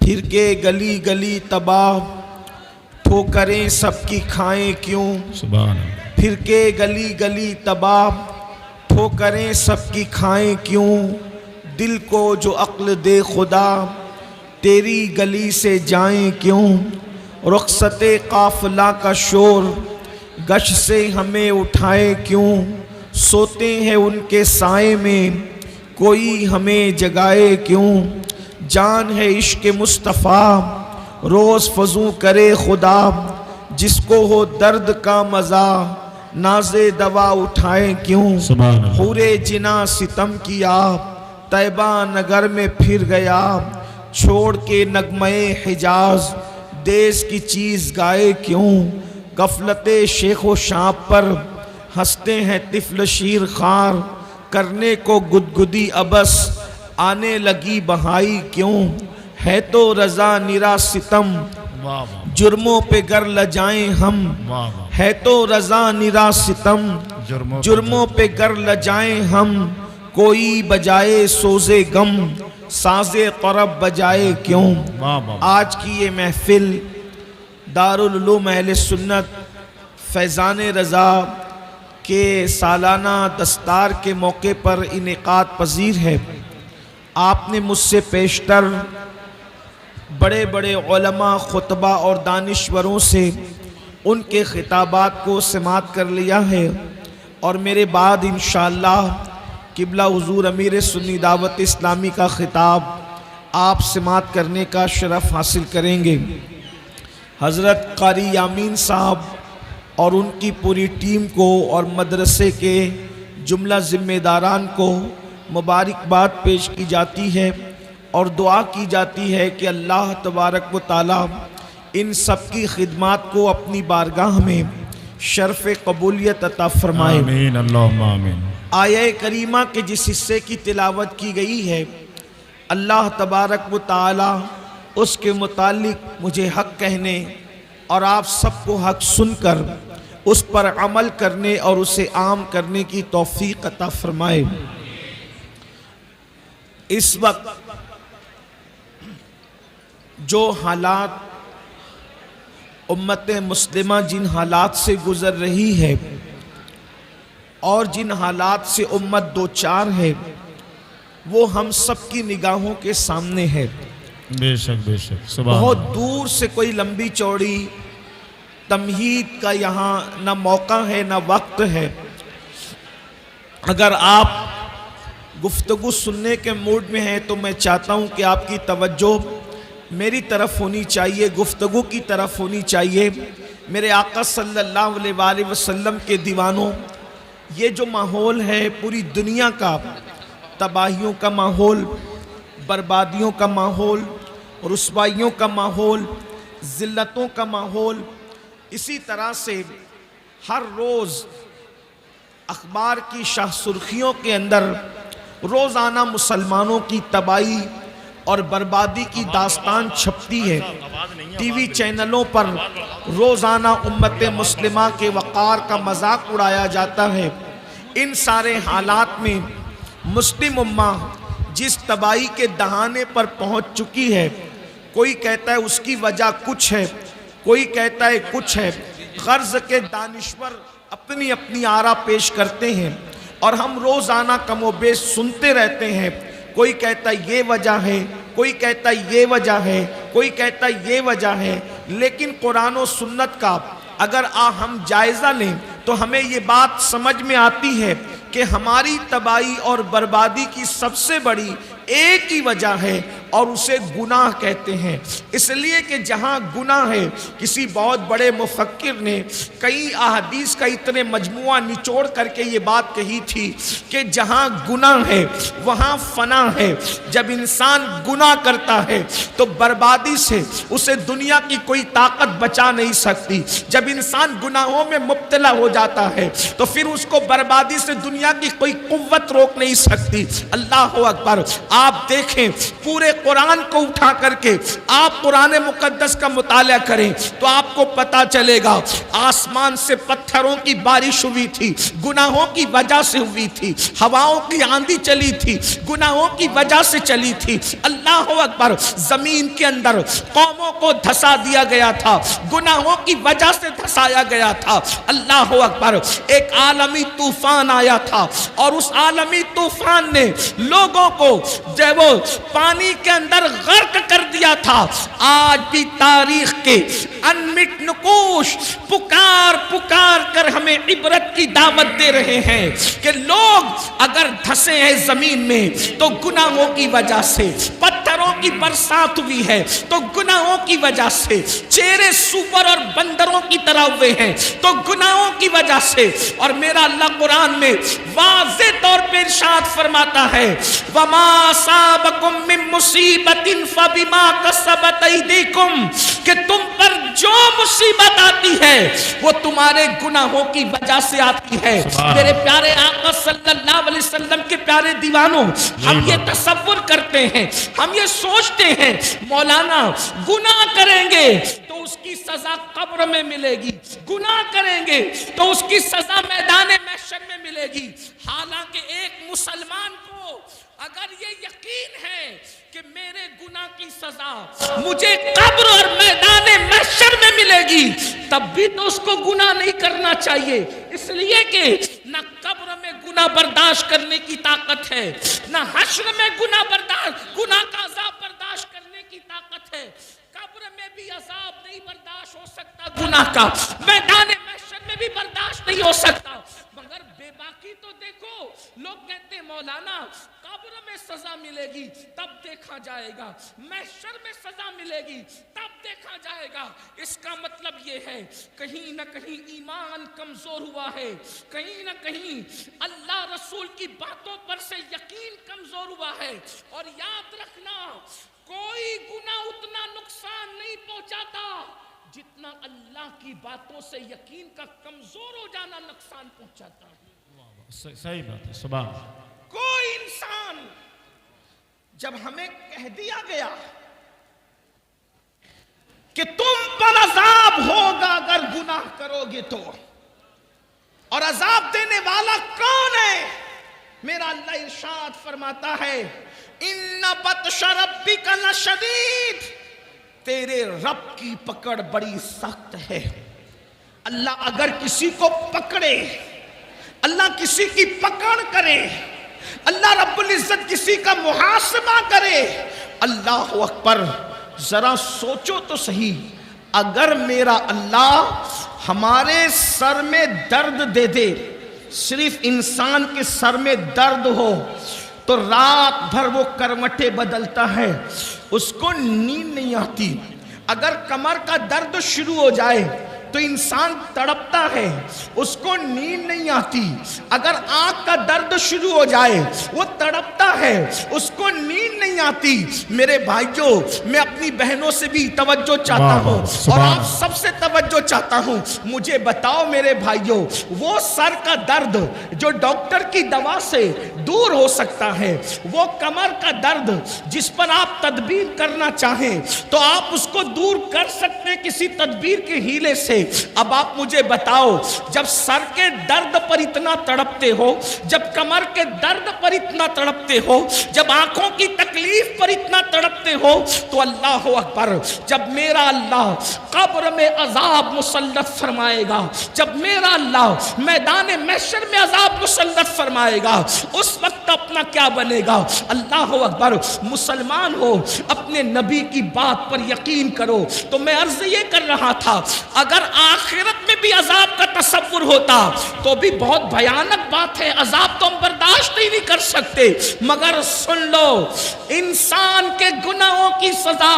پھر کے گلی گلی تباہ ٹھوکریں سب کی کھائیں کیوں، سبحان اللہ۔ پھر کے گلی گلی تباہ ٹھوکریں سب کی کھائیں کیوں، دل کو جو عقل دے خدا تیری گلی سے جائیں کیوں، رخصت قافلہ کا شور گش سے ہمیں اٹھائے کیوں، سوتے ہیں ان کے سائے میں کوئی ہمیں جگائے کیوں، جان ہے عشق مصطفیٰ روز فزوں کرے خدا، جس کو ہو درد کا مزہ ناز دوا اٹھائے کیوں، سبحان اللہ۔ حورِ جنا ستم کیا طیبہ نگر میں پھر گیا، چھوڑ کے نغمہ حجاز دیس کی چیز گائے کیوں، غفلت شیخ و شاب پر ہنستے ہیں طفل شیر خوار، کرنے کو گدگدی ابس آنے لگی بہائی کیوں، ہے تو رضا نرا ستم واہ واہ جرموں پہ گر لجائیں ہم، واہ واہ۔ ہے تو رضا نرا ستم جرموں پہ گر لجائیں ہم، کوئی بجائے سوز غم ساز طرب بجائے کیوں، واہ واہ۔ آج کی یہ محفل دارالعلوم اہل سنت فیضان رضا کے سالانہ دستار کے موقع پر انعقاد پذیر ہے۔ آپ نے مجھ سے پیشتر بڑے بڑے علماء، خطبہ اور دانشوروں سے ان کے خطابات کو سماعت کر لیا ہے، اور میرے بعد انشاءاللہ قبلہ حضور امیر سنی دعوت اسلامی کا خطاب آپ سماعت کرنے کا شرف حاصل کریں گے۔ حضرت قاری یامین صاحب اور ان کی پوری ٹیم کو اور مدرسے کے جملہ ذمہ داران کو مبارکباد پیش کی جاتی ہے، اور دعا کی جاتی ہے کہ اللہ تبارک و تعالی ان سب کی خدمات کو اپنی بارگاہ میں شرف قبولیت عطا فرمائے۔ آمین اللہم آمین۔ آیہ کریمہ کے جس حصے کی تلاوت کی گئی ہے، اللہ تبارک و تعالی اس کے متعلق مجھے حق کہنے اور آپ سب کو حق سن کر اس پر عمل کرنے اور اسے عام کرنے کی توفیق عطا فرمائے۔ اس وقت جو حالات امت مسلمہ جن حالات سے گزر رہی ہے اور جن حالات سے امت دوچار ہے، وہ ہم سب کی نگاہوں کے سامنے ہے۔ بے شک بے شک، سبحان بہت اللہ۔ دور سے کوئی لمبی چوڑی تمہید کا یہاں نہ موقع ہے نہ وقت ہے۔ اگر آپ گفتگو سننے کے موڈ میں ہیں تو میں چاہتا ہوں کہ آپ کی توجہ میری طرف ہونی چاہیے، گفتگو کی طرف ہونی چاہیے۔ میرے آقا صلی اللہ علیہ وآلہ وسلم کے دیوانوں، یہ جو ماحول ہے پوری دنیا کا، تباہیوں کا ماحول، بربادیوں کا ماحول، رسوائیوں کا ماحول، ذلتوں کا ماحول، اسی طرح سے ہر روز اخبار کی شاہ سرخیوں کے اندر روزانہ مسلمانوں کی تباہی اور بربادی کی داستان چھپتی ہے۔ ٹی وی چینلوں پر روزانہ امت مسلمہ کے وقار کا مذاق اڑایا جاتا ہے۔ ان سارے حالات میں مسلم امہ جس تباہی کے دہانے پر پہنچ چکی ہے، کوئی کہتا ہے اس کی وجہ کچھ ہے، کوئی کہتا ہے کچھ ہے۔ غرض کے دانشور اپنی اپنی آرا پیش کرتے ہیں، اور ہم روزانہ کم و بیش سنتے رہتے ہیں۔ کوئی کہتا ہے یہ وجہ ہے، کوئی کہتا ہے یہ وجہ ہے، کوئی کہتا ہے یہ وجہ ہے۔ لیکن قرآن و سنت کا اگر ہم جائزہ لیں تو ہمیں یہ بات سمجھ میں آتی ہے کہ ہماری تباہی اور بربادی کی سب سے بڑی ایک ہی وجہ ہے، اور اسے گناہ کہتے ہیں۔ اس لیے کہ جہاں گناہ ہے، کسی بہت بڑے مفکر نے کئی احادیث کا اتنے مجموعہ نچوڑ کر کے یہ بات کہی تھی کہ جہاں گناہ ہے وہاں فنا ہے۔ جب انسان گناہ کرتا ہے تو بربادی سے اسے دنیا کی کوئی طاقت بچا نہیں سکتی۔ جب انسان گناہوں میں مبتلا ہو جاتا ہے تو پھر اس کو بربادی سے دنیا کی کوئی قوت روک نہیں سکتی۔ اللہ اکبر۔ آپ دیکھیں پورے قرآن کو اٹھا کر کے آپ قرآن مقدس کا مطالعہ کریں تو آپ کو پتا چلے گا آسمان سے پتھروں کی بارش ہوئی تھی، گناہوں کی وجہ سے ہوئی تھی، ہواؤں کی آندھی چلی تھی، گناہوں کی وجہ سے چلی تھی۔ اللہ اکبر، زمین کے اندر قوموں کو دھسا دیا گیا تھا، گناہوں کی وجہ سے دھسایا گیا تھا۔ اللہ اکبر، ایک عالمی طوفان آیا تھا اور اس عالمی طوفان نے لوگوں کو جو وہ پانی کے اندر غرق کر دیا تھا۔ آج بھی تاریخ کے انمٹ نقوش پکار پکار کر ہمیں عبرت کی دعوت دے رہے ہیں کہ لوگ اگر دھسے ہیں زمین میں تو گناہوں کی وجہ سے، پتھروں کی برسات ہوئی ہے تو گناہوں کی وجہ سے، چہرے سور اور بندروں کی طرح ہوئے ہیں تو گناہوں کی وجہ سے۔ اور میرا اللہ قرآن میں واضح طور پہ ارشاد فرماتا ہے وَمَا أَصَابَكُم مِّن مُّصِيبَةٍ فَبِمَا كَسَبَتْ أَيْدِيكُمْ، کہ تم پر جو مصیبت آتی ہے وہ تمہارے گناہوں کی وجہ سے آتی ہے۔ میرے پیارے آقا صلی اللہ علیہ وسلم کے پیارے دیوانوں، ہم یہ تصور کرتے ہیں، ہم یہ سوچتے ہیں مولانا گناہ کریں گے تو اس کی سزا قبر میں ملے گی، گناہ کریں گے تو اس کی سزا میدان محشر میں ملے گی۔ حالانکہ ایک مسلمان کو اگر یہ یقین ہے کہ میرے گناہ کی سزا مجھے قبر اور میدان محشر میں ملے گی، تب بھی تو اس کو گناہ نہیں کرنا چاہیے، اس لیے کہ نہ قبر میں گناہ برداشت کرنے کی طاقت ہے، نہ حشر میں گناہ کا عذاب برداشت کرنے کی طاقت ہے۔ قبر میں بھی عذاب نہیں برداشت ہو سکتا گناہ کا، میدان محشر میں بھی برداشت نہیں ہو سکتا۔ مگر بے باکی تو دیکھو، لوگ کہتے ہیں مولانا قبر میں سزا ملے گی تب دیکھا جائے گا، محشر میں سزا ملے گی تب دیکھا جائے گا۔ اس کا مطلب یہ ہے کہیں نہ کہیں ایمان کمزور ہوا ہے، کہیں نہ کہیں اللہ رسول کی باتوں پر سے یقین کمزور ہوا ہے۔ اور یاد رکھنا کوئی گناہ اتنا نقصان نہیں پہنچاتا جتنا اللہ کی باتوں سے یقین کا کمزور ہو جانا نقصان پہنچاتا ہے۔ صحیح بات ہے، سبحان اللہ۔ کوئی انسان جب ہمیں کہہ دیا گیا کہ تم پر عذاب ہوگا اگر گناہ کرو گے تو، اور عذاب دینے والا کون ہے؟ میرا اللہ ارشاد فرماتا ہے ان بطش ربک لشدید، تیرے رب کی پکڑ بڑی سخت ہے۔ اللہ اگر کسی کو پکڑے، اللہ کسی کی پکڑ کرے، اللہ رب العزت کسی کا محاسبہ کرے، اللہ اکبر، ذرا سوچو تو صحیح، اگر میرا اللہ ہمارے سر میں درد دے دے، صرف انسان کے سر میں درد ہو تو رات بھر وہ کروٹیں بدلتا ہے، اس کو نیند نہیں آتی۔ اگر کمر کا درد شروع ہو جائے تو انسان تڑپتا ہے، اس کو نیند نہیں آتی۔ اگر آنکھ کا درد شروع ہو جائے وہ تڑپتا ہے، اس کو نیند نہیں آتی۔ میرے بھائیوں، میں اپنی بہنوں سے بھی توجہ چاہتا ہوں اور آپ سب سے توجہ چاہتا ہوں، مجھے بتاؤ میرے بھائیوں، وہ سر کا درد جو ڈاکٹر کی دوا سے دور ہو سکتا ہے، وہ کمر کا درد جس پر آپ تدبیر کرنا چاہیں تو آپ اس کو دور کر سکتے کسی تدبیر کے ہیلے سے۔ اب آپ مجھے بتاؤ، جب سر کے درد پر اتنا تڑپتے ہو، جب کمر کے درد پر اتنا تڑپتے ہو، جب آنکھوں کی تکلیف پر اتنا تڑپتے ہو، تو اللہ اکبر، جب میرا اللہ قبر میں عذاب مسلط فرمائے گا، جب میرا اللہ میدان محشر میں عذاب مسلط فرمائے گا، اس وقت اپنا کیا بنے گا؟ اللہ اکبر، مسلمان ہو، اپنے نبی کی بات پر یقین کرو۔ تو میں عرض یہ کر رہا تھا، اگر آخرت میں بھی عذاب کا تصور ہوتا تو بھی بہت بھیانک بات ہے، عذاب تو ہم برداشت ہی نہیں کر سکتے۔ مگر سن لو، انسان کے گناہوں کی سزا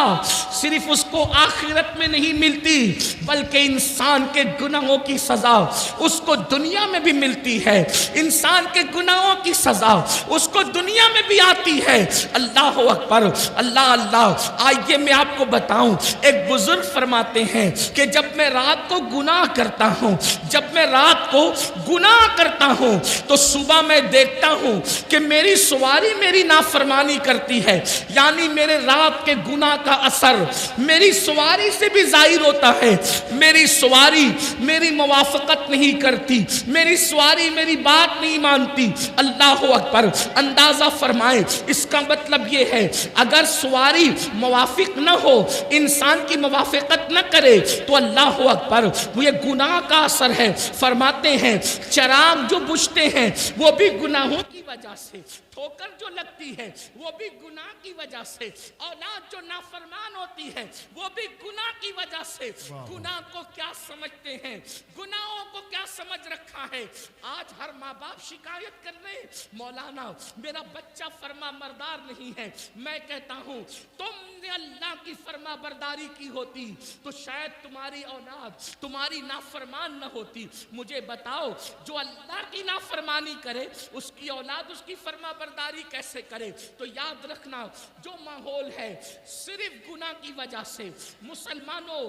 صرف اس کو آخرت میں نہیں ملتی، بلکہ انسان کے گناہوں کی سزا اس کو دنیا میں بھی ملتی ہے، انسان کے گناہوں کی سزا اس کو دنیا میں بھی آتی ہے۔ اللہ اکبر، اللہ اللہ۔ آئیے میں آپ کو بتاؤں، ایک بزرگ فرماتے ہیں کہ جب میں رات کو گناہ کرتا ہوں، جب میں رات کو گناہ کرتا ہوں تو صبح میں دیکھتا ہوں کہ میری سواری میری نافرمانی کرتی ہے، یعنی میرے رات کے گناہ کا اثر میری سواری سے بھی ظاہر ہوتا ہے۔ میری سواری میری موافقت نہیں کرتی، میری سواری میری بات نہیں مانتی۔ اللہ اکبر۔ اندازہ فرمائے، اس کا مطلب یہ ہے اگر سواری موافق نہ ہو، انسان کی موافقت نہ کرے تو اللہ اکبر وہ یہ گناہ کا اثر ہے۔ فرماتے ہیں چراغ جو بجھتے ہیں وہ بھی گناہوں کی وجہ سے، ٹھوکر جو لگتی ہے وہ بھی گناہ کی وجہ سے، اولاد جو نافرمان ہوتی ہے وہ بھی گناہ کی وجہ سے۔ گناہ کو کیا سمجھتے ہیں، گناہوں کو کیا سمجھ رکھا ہے؟ آج ہر ماں باپ شکایت کر رہے ہیں، مولانا میرا بچہ فرما بردار نہیں ہے۔ میں کہتا ہوں تم نے اللہ کی فرما برداری کی ہوتی تو شاید تمہاری اولاد تمہاری نافرمان نہ ہوتی۔ مجھے بتاؤ جو اللہ کی نافرمانی کرے اس کی اولاد اس کی فرما برداری کیسے کرے؟ تو یاد رکھنا جو ماحول ہے صرف گناہ کی وجہ سے۔ مسلمانوں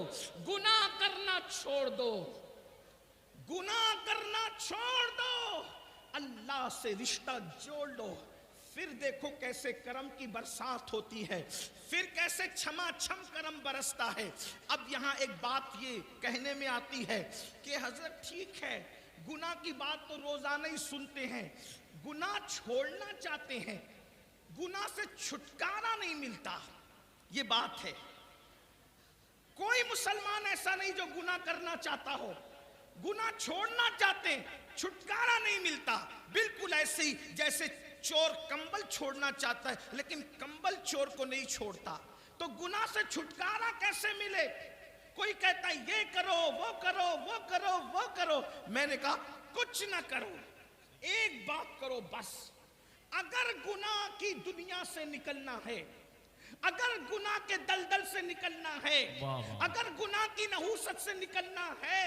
گناہ کرنا چھوڑ دو، گناہ کرنا چھوڑ دو، اللہ سے رشتہ جوڑ لو، پھر دیکھو کیسے کرم کی برسات ہوتی ہے، پھر کیسے چھما چھم کرم برستا ہے۔ اب یہاں ایک بات یہ کہنے میں آتی ہے کہ حضرت ٹھیک ہے گناہ کی بات تو روزانہ ہی سنتے ہیں، گناہ چھوڑنا چاہتے ہیں، گناہ سے چھٹکارا نہیں ملتا، یہ بات ہے۔ کوئی مسلمان ایسا نہیں جو گناہ کرنا چاہتا ہو، گناہ چھوڑنا چاہتے ہیں، چھٹکارا نہیں ملتا۔ بالکل ایسے ہی جیسے چور کمبل چھوڑنا چاہتا ہے لیکن کمبل چور کو نہیں چھوڑتا، تو گناہ سے چھٹکارا کیسے ملے؟ کوئی کہتا ہے یہ کرو وہ کرو وہ کرو وہ کرو، میں نے کہا کچھ نہ کرو، ایک بات کرو بس۔ اگر گناہ کی دنیا سے نکلنا ہے، اگر گناہ کے دلدل سے نکلنا ہے، اگر گناہ کی نحوست سے نکلنا ہے،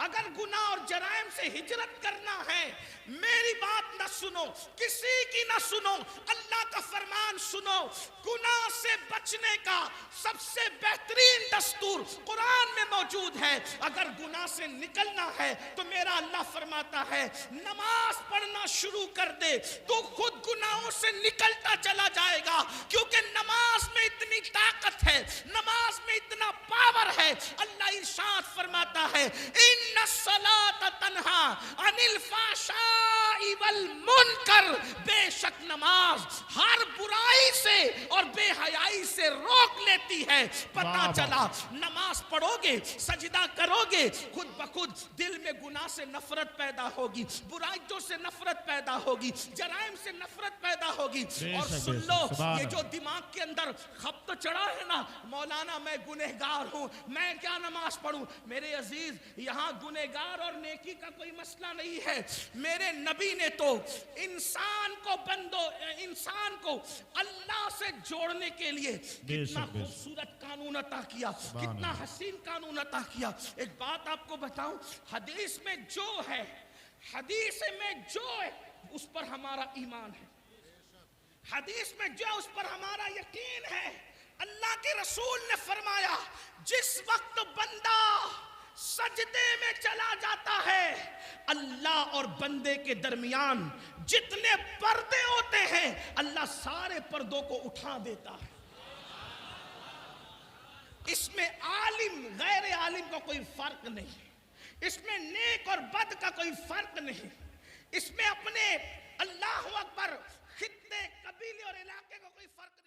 اگر گناہ اور جرائم سے ہجرت کرنا ہے، میری بات نہ سنو، کسی کی نہ سنو، اللہ کا فرمان سنو۔ گناہ سے بچنے کا سب سے بہترین دستور قرآن میں موجود ہے۔ اگر گناہ سے نکلنا ہے تو میرا اللہ فرماتا ہے نماز پڑھنا شروع کر دے تو خود گناہوں سے نکلتا چلا جائے گا، کیونکہ نماز میں اتنی طاقت ہے، نماز میں اتنا پاور ہے۔ اللہ ارشاد فرماتا ہے ان الصلاۃ تنہا عن الفحشاء والمنکر، بے شک نماز ہر برائی سے اور بے حیائی سے روک لیتی ہے۔ پتہ چلا نماز پڑھو گے، سجدہ کرو گے، خود بخود دل میں گناہ سے نفرت پیدا ہوگی، برائیوں سے نفرت پیدا ہوگی، جرائم سے نفرت پیدا ہوگی۔ اور سن لو یہ جو دماغ کے اندر خبط چڑھا ہے نا، مولانا میں گنہگار ہوں، میں کیا نماز پڑھوں؟ میرے عزیز یہاں گنہگار اور نیکی کا کوئی مسئلہ نہیں ہے۔ میرے نبی نے تو انسان کو اللہ سے جوڑنے کے لیے کتنا خوبصورت قانون عطا کیا، کتنا حسین قانون عطا کیا۔ ایک بات آپ کو بتاؤں، حدیث میں جو ہے، حدیث میں جو ہے اس پر ہمارا ایمان ہے، حدیث میں جو اس پر ہمارا یقین ہے۔ اللہ کے رسول نے فرمایا جس وقت بندہ سجدے میں چلا جاتا ہے، اللہ اور بندے کے درمیان جتنے پردے ہوتے ہیں اللہ سارے پردوں کو اٹھا دیتا ہے۔ اس میں عالم غیر عالم کا کوئی فرق نہیں، اس میں نیک اور بد کا کوئی فرق نہیں، اس میں اپنے اللہ اکبر خطے قبیلے اور علاقے کا کوئی فرق نہیں۔